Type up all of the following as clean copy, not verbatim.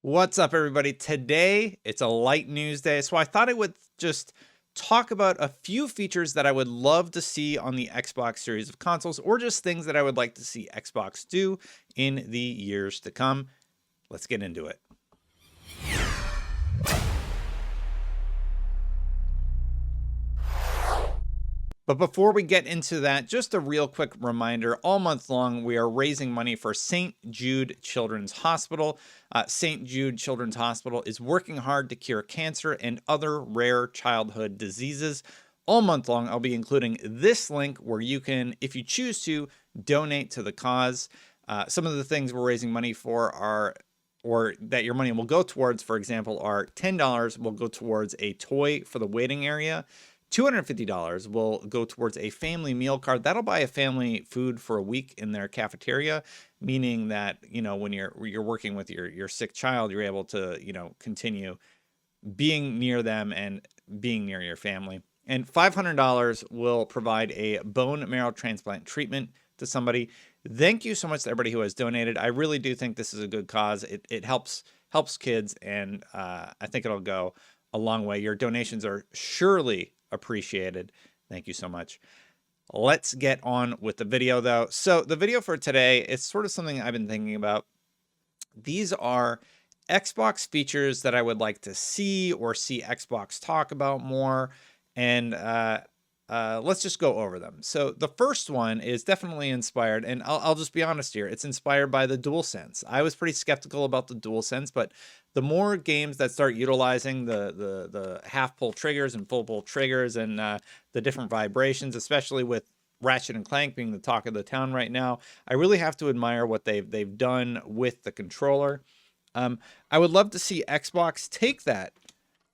What's up, everybody? Today, it's a light news day, so I thought I would just talk about a few features that I would love to see on the Xbox series of consoles, or just things that I would like to see Xbox do in the years to come. Let's get into it. But before we get into that, just a real quick reminder, all month long, we are raising money for St. Jude Children's Hospital. St. Jude Children's Hospital is working hard to cure cancer and other rare childhood diseases. All month long, I'll be including this link where you can, if you choose to, donate to the cause. Some of the things we're raising money for are, or that your money will go towards, for example, are $10 will go towards a toy for the waiting area. $250 will go towards a family meal card. That'll buy a family food for a week in their cafeteria, meaning that, when you're working with your sick child, you're able to, continue being near them and being near your family. And $500 will provide a bone marrow transplant treatment to somebody. Thank you so much to everybody who has donated. I really do think this is a good cause. It helps kids, and I think it'll go a long way. Your donations are surely appreciated. Thank you so much. Let's get on with the video, though. So the video for today is sort of something I've been thinking about. These are Xbox features that I would like to see or see Xbox talk about more, and let's just go over them. So the first one is definitely inspired, and I'll just be honest here. It's inspired by the DualSense. I was pretty skeptical about the DualSense, but the more games that start utilizing the half pull triggers and full pull triggers and the different vibrations, especially with Ratchet and Clank being the talk of the town right now, I really have to admire what they've done with the controller. I would love to see Xbox take that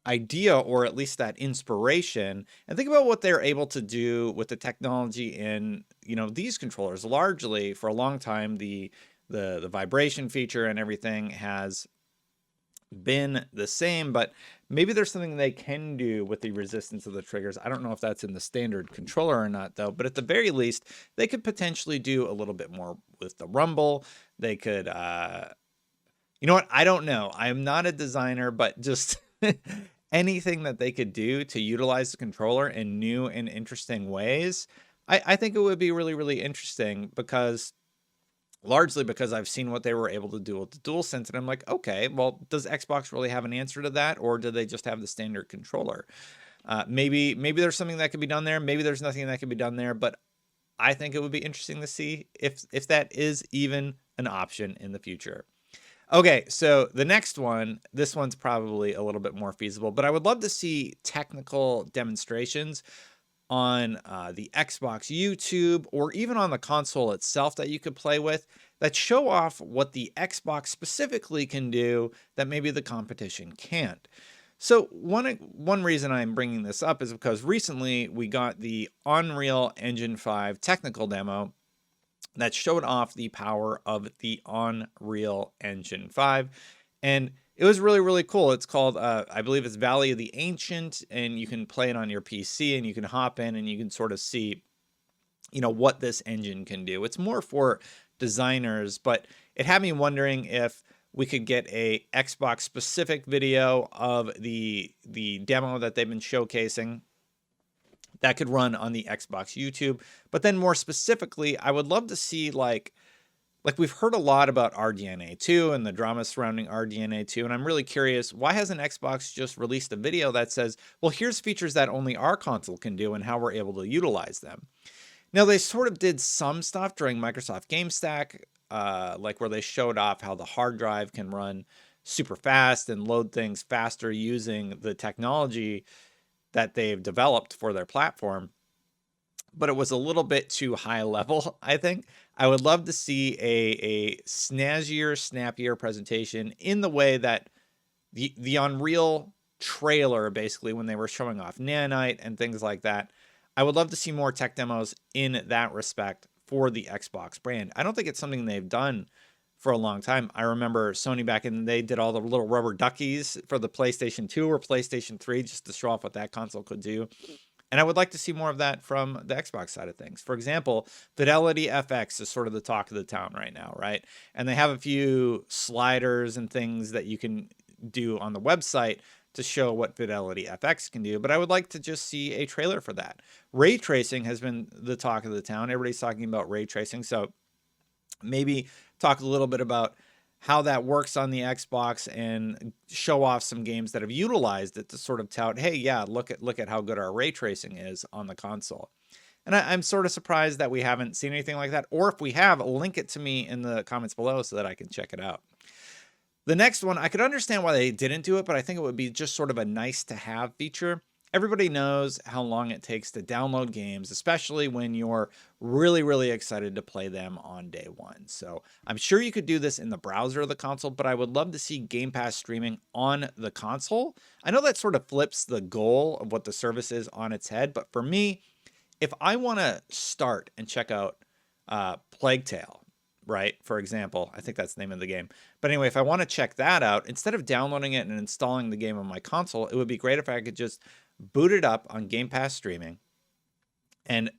idea, or at least that inspiration, and think about what they're able to do with the technology in these controllers. Largely, for a long time, the vibration feature and everything has been the same, but maybe there's something they can do with the resistance of the triggers. I don't know if that's in the standard controller or not, though, but at the very least, they could potentially do a little bit more with the rumble. They could, you know what? I don't know. I am not a designer, but just anything that they could do to utilize the controller in new and interesting ways, I think it would be really, really interesting, largely because I've seen what they were able to do with the DualSense, and I'm like, okay, well, does Xbox really have an answer to that, or do they just have the standard controller? Maybe there's something that could be done there. Maybe there's nothing that could be done there, but I think it would be interesting to see if that is even an option in the future. Okay, so the next one, this one's probably a little bit more feasible, but I would love to see technical demonstrations on the Xbox YouTube, or even on the console itself that you could play with, that show off what the Xbox specifically can do that maybe the competition can't. So one reason I'm bringing this up is because recently we got the Unreal Engine 5 technical demo that showed off the power of the Unreal Engine 5, and it was really, really cool. It's called, I believe it's Valley of the Ancient, and you can play it on your PC, and you can hop in and you can sort of see, what this engine can do. It's more for designers, but it had me wondering if we could get a Xbox specific video of the demo that they've been showcasing that could run on the Xbox YouTube. But then more specifically, I would love to see like we've heard a lot about RDNA 2 and the drama surrounding RDNA 2, and I'm really curious, why hasn't Xbox just released a video that says, well, here's features that only our console can do and how we're able to utilize them? Now, they sort of did some stuff during Microsoft GameStack, like where they showed off how the hard drive can run super fast and load things faster using the technology that they've developed for their platform. But it was a little bit too high level, I think. I would love to see a snazzier, snappier presentation in the way that the Unreal trailer, basically, when they were showing off Nanite and things like that. I would love to see more tech demos in that respect for the Xbox brand. I don't think it's something they've done for a long time. I remember Sony back in the day did all the little rubber duckies for the PlayStation 2 or PlayStation 3 just to show off what that console could do. And I would like to see more of that from the Xbox side of things. For example, Fidelity FX is sort of the talk of the town right now, right? And they have a few sliders and things that you can do on the website to show what Fidelity FX can do. But I would like to just see a trailer for that. Ray tracing has been the talk of the town. Everybody's talking about ray tracing. So maybe talk a little bit about how that works on the Xbox and show off some games that have utilized it to sort of tout, hey, yeah, look at how good our ray tracing is on the console. And I'm sort of surprised that we haven't seen anything like that. Or if we have, link it to me in the comments below so that I can check it out. The next one, I could understand why they didn't do it, but I think it would be just sort of a nice to have feature. Everybody knows how long it takes to download games, especially when you're really, really excited to play them on day one. So I'm sure you could do this in the browser of the console, but I would love to see Game Pass streaming on the console. I know that sort of flips the goal of what the service is on its head, but for me, if I want to start and check out Plague Tale, right? For example, I think that's the name of the game. But anyway, if I want to check that out, instead of downloading it and installing the game on my console, it would be great if I could just boot it up on Game Pass streaming and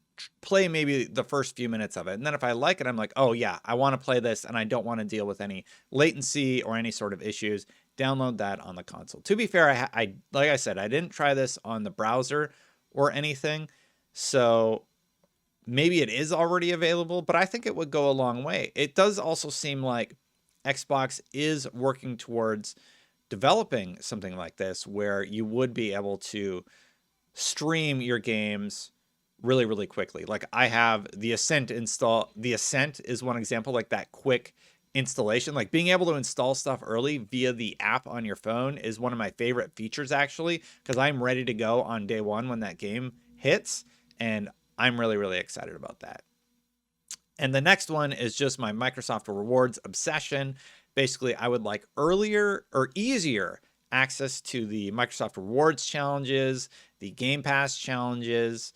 play maybe the first few minutes of it. And then if I like it, I'm like, oh yeah, I want to play this and I don't want to deal with any latency or any sort of issues. Download that on the console. To be fair, I like I said, I didn't try this on the browser or anything. So maybe it is already available, but I think it would go a long way. It does also seem like Xbox is working towards developing something like this where you would be able to stream your games really, really quickly. Like I have the Ascent install. The Ascent is one example, like that quick installation. Like being able to install stuff early via the app on your phone is one of my favorite features, actually, because I'm ready to go on day one when that game hits. And I'm really, really excited about that. And the next one is just my Microsoft Rewards obsession. Basically, I would like earlier or easier access to the Microsoft Rewards challenges, the Game Pass challenges,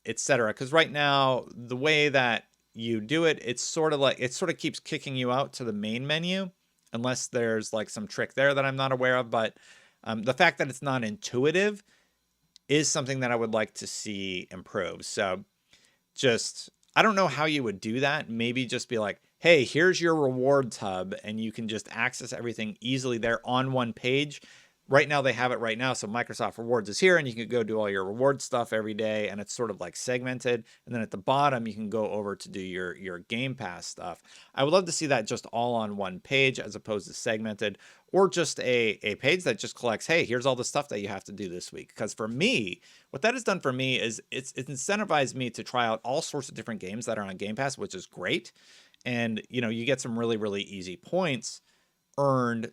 etc. Because right now, the way that you do it, it sort of keeps kicking you out to the main menu, unless there's like some trick there that I'm not aware of. But the fact that it's not intuitive is something that I would like to see improve. So just, I don't know how you would do that. Maybe just be like, hey, here's your rewards hub, and you can just access everything easily there on one page. Right now, they have it right now. So Microsoft Rewards is here, and you can go do all your reward stuff every day, and it's sort of like segmented. And then at the bottom, you can go over to do your Game Pass stuff. I would love to see that just all on one page as opposed to segmented, or just a page that just collects, hey, here's all the stuff that you have to do this week. Because for me, what that has done for me is it's incentivized me to try out all sorts of different games that are on Game Pass, which is great. And, you know, you get some really, really easy points earned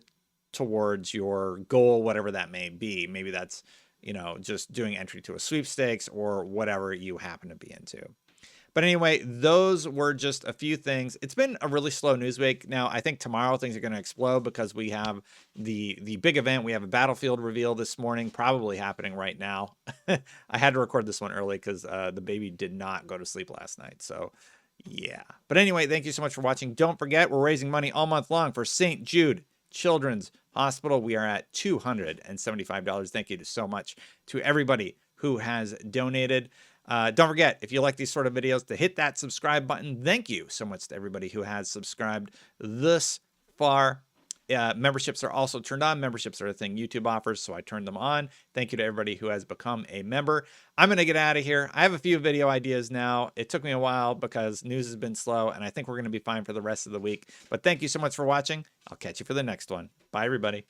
towards your goal, whatever that may be. Maybe that's, you know, just doing entry to a sweepstakes or whatever you happen to be into. But anyway, those were just a few things. It's been a really slow news week. Now, I think tomorrow things are going to explode because we have the big event. We have a Battlefield reveal this morning, probably happening right now. I had to record this one early because the baby did not go to sleep last night. So yeah. But anyway, thank you so much for watching. Don't forget, we're raising money all month long for St. Jude Children's Hospital. We are at $275. Thank you so much to everybody who has donated. Don't forget, if you like these sort of videos, to hit that subscribe button. Thank you so much to everybody who has subscribed this far. Memberships are also turned on. Memberships are a thing YouTube offers, so I turned them on. Thank you to everybody who has become a member. I'm going to get out of here. I have a few video ideas now. It took me a while because news has been slow, and I think we're going to be fine for the rest of the week. But thank you so much for watching. I'll catch you for the next one. Bye, everybody.